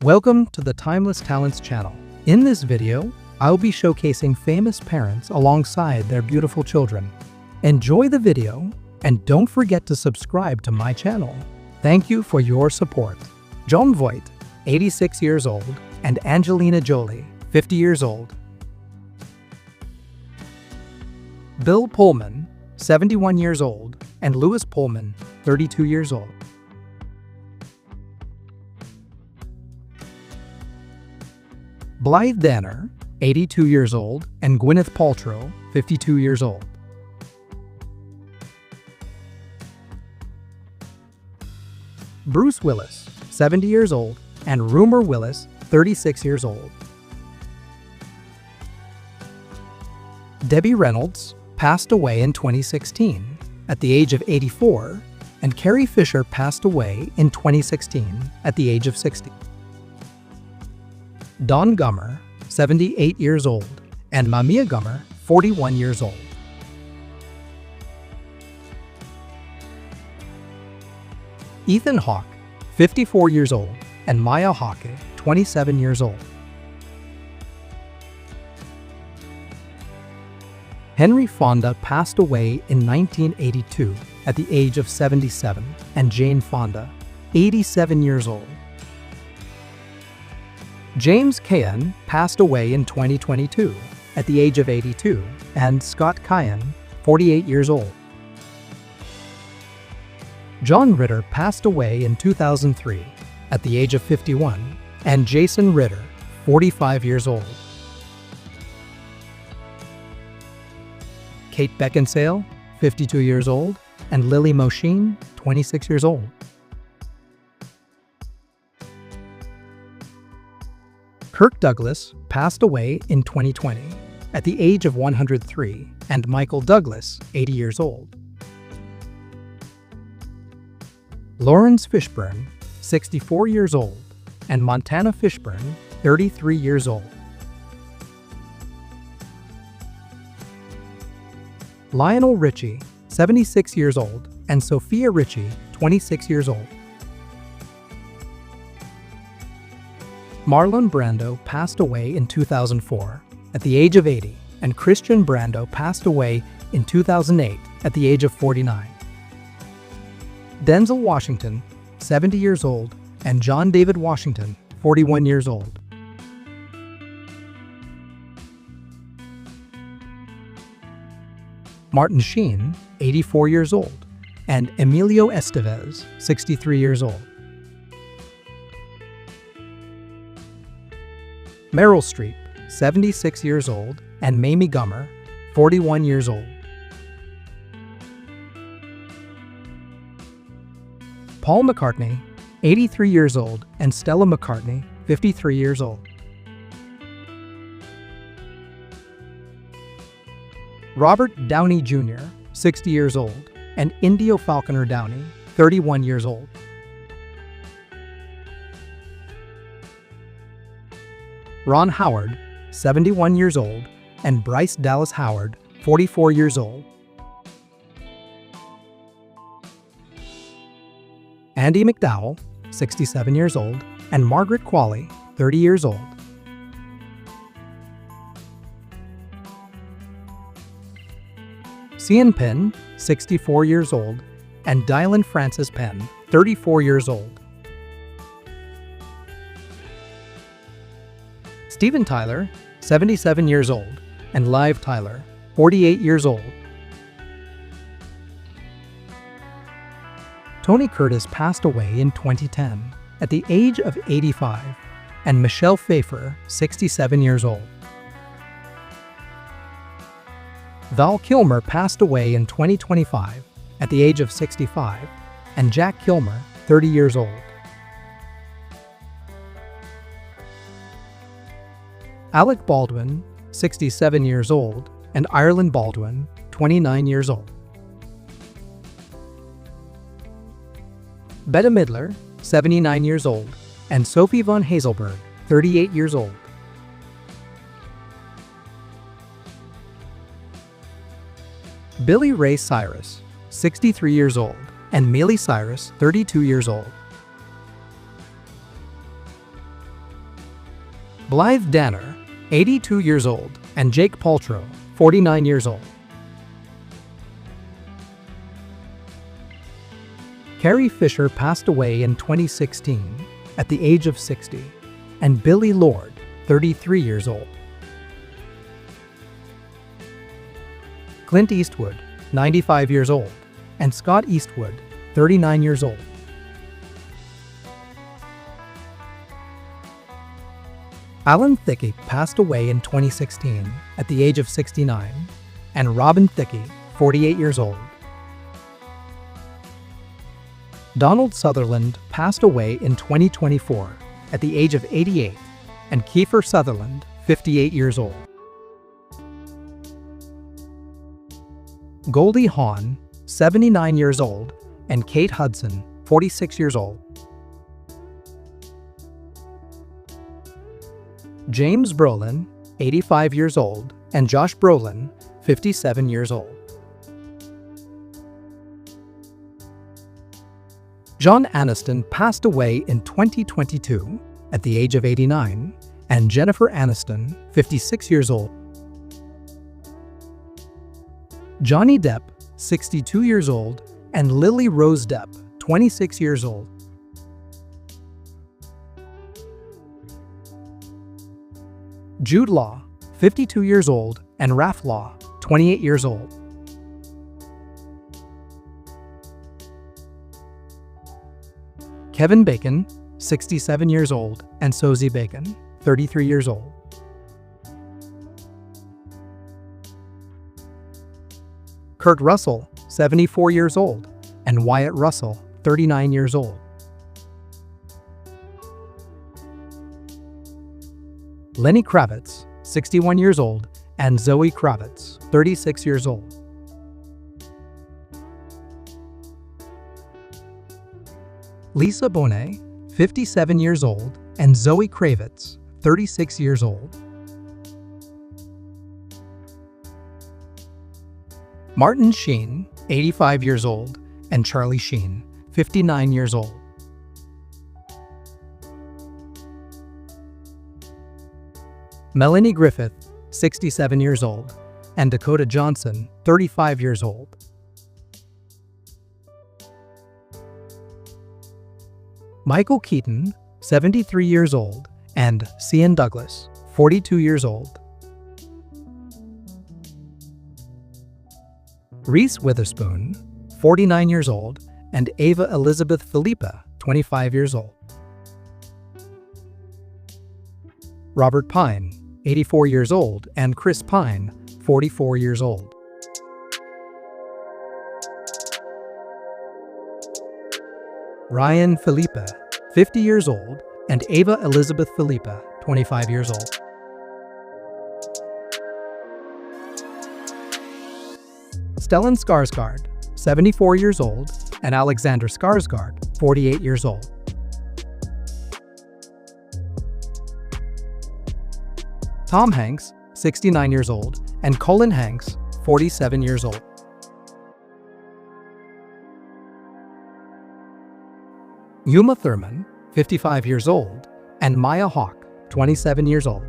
Welcome to the Timeless Talents channel. In this video, I'll be showcasing famous parents alongside their beautiful children. Enjoy the video and don't forget to subscribe to my channel. Thank you for your support. Jon Voight, 86 years old, and Angelina Jolie, 50 years old. Bill Pullman, 71 years old, and Lewis Pullman, 32 years old. Blythe Danner, 82 years old, and Gwyneth Paltrow, 52 years old. Bruce Willis, 70 years old, and Rumor Willis, 36 years old. Debbie Reynolds passed away in 2016 at the age of 84, and Carrie Fisher passed away in 2016 at the age of 60. Don Gummer, 78 years old, and Mamiya Gummer, 41 years old. Ethan Hawke, 54 years old, and Maya Hawke, 27 years old. Henry Fonda passed away in 1982 at the age of 77, and Jane Fonda, 87 years old. James Caan passed away in 2022 at the age of 82, and Scott Caan, 48 years old. John Ritter passed away in 2003 at the age of 51, and Jason Ritter, 45 years old. Kate Beckinsale, 52 years old, and Lily Moshin, 26 years old. Kirk Douglas passed away in 2020 at the age of 103, and Michael Douglas, 80 years old. Lawrence Fishburne, 64 years old, and Montana Fishburne, 33 years old. Lionel Richie, 76 years old, and Sophia Richie, 26 years old. Marlon Brando passed away in 2004 at the age of 80, and Christian Brando passed away in 2008 at the age of 49. Denzel Washington, 70 years old, and John David Washington, 41 years old. Martin Sheen, 84 years old, and Emilio Estevez, 63 years old. Meryl Streep, 76 years old, and Mamie Gummer, 41 years old. Paul McCartney, 83 years old, and Stella McCartney, 53 years old. Robert Downey Jr., 60 years old, and Indio Falconer Downey, 31 years old. Ron Howard, 71 years old, and Bryce Dallas Howard, 44 years old. Andie MacDowell, 67 years old, and Margaret Qualley, 30 years old. Sean Penn, 64 years old, and Dylan Francis Penn, 34 years old. Steven Tyler, 77 years old, and Liv Tyler, 48 years old. Tony Curtis passed away in 2010 at the age of 85, and Michelle Pfeiffer, 67 years old. Val Kilmer passed away in 2025 at the age of 65, and Jack Kilmer, 30 years old. Alec Baldwin, 67 years old, and Ireland Baldwin, 29 years old. Bette Midler, 79 years old, and Sophie von Hazelberg, 38 years old. Billy Ray Cyrus, 63 years old, and Miley Cyrus, 32 years old. Blythe Danner, 82 years old, and Jake Paltrow, 49 years old. Carrie Fisher passed away in 2016 at the age of 60, and Billy Lord, 33 years old. Clint Eastwood, 95 years old, and Scott Eastwood, 39 years old. Alan Thicke passed away in 2016 at the age of 69, and Robin Thicke, 48 years old. Donald Sutherland passed away in 2024 at the age of 88, and Kiefer Sutherland, 58 years old. Goldie Hawn, 79 years old, and Kate Hudson, 46 years old. James Brolin, 85 years old, and Josh Brolin, 57 years old. John Aniston passed away in 2022 at the age of 89, and Jennifer Aniston, 56 years old. Johnny Depp, 62 years old, and Lily Rose Depp, 26 years old. Jude Law, 52 years old, and Raph Law, 28 years old. Kevin Bacon, 67 years old, and Sosie Bacon, 33 years old. Kurt Russell, 74 years old, and Wyatt Russell, 39 years old. Lenny Kravitz, 61 years old, and Zoe Kravitz, 36 years old. Lisa Bonet, 57 years old, and Zoe Kravitz, 36 years old. Martin Sheen, 85 years old, and Charlie Sheen, 59 years old. Melanie Griffith, 67 years old, and Dakota Johnson, 35 years old. Michael Keaton, 73 years old, and Sian Douglas, 42 years old. Reese Witherspoon, 49 years old, and Ava Elizabeth Philippa, 25 years old. Robert Pine, 84 years old, and Chris Pine, 44 years old. Ryan Philippa, 50 years old, and Ava Elizabeth Philippa, 25 years old. Stellan Skarsgård, 74 years old, and Alexander Skarsgård, 48 years old. Tom Hanks, 69 years old, and Colin Hanks, 47 years old. Uma Thurman, 55 years old, and Maya Hawke, 27 years old.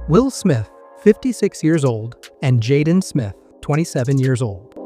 Will Smith, 56 years old, and Jaden Smith, 27 years old.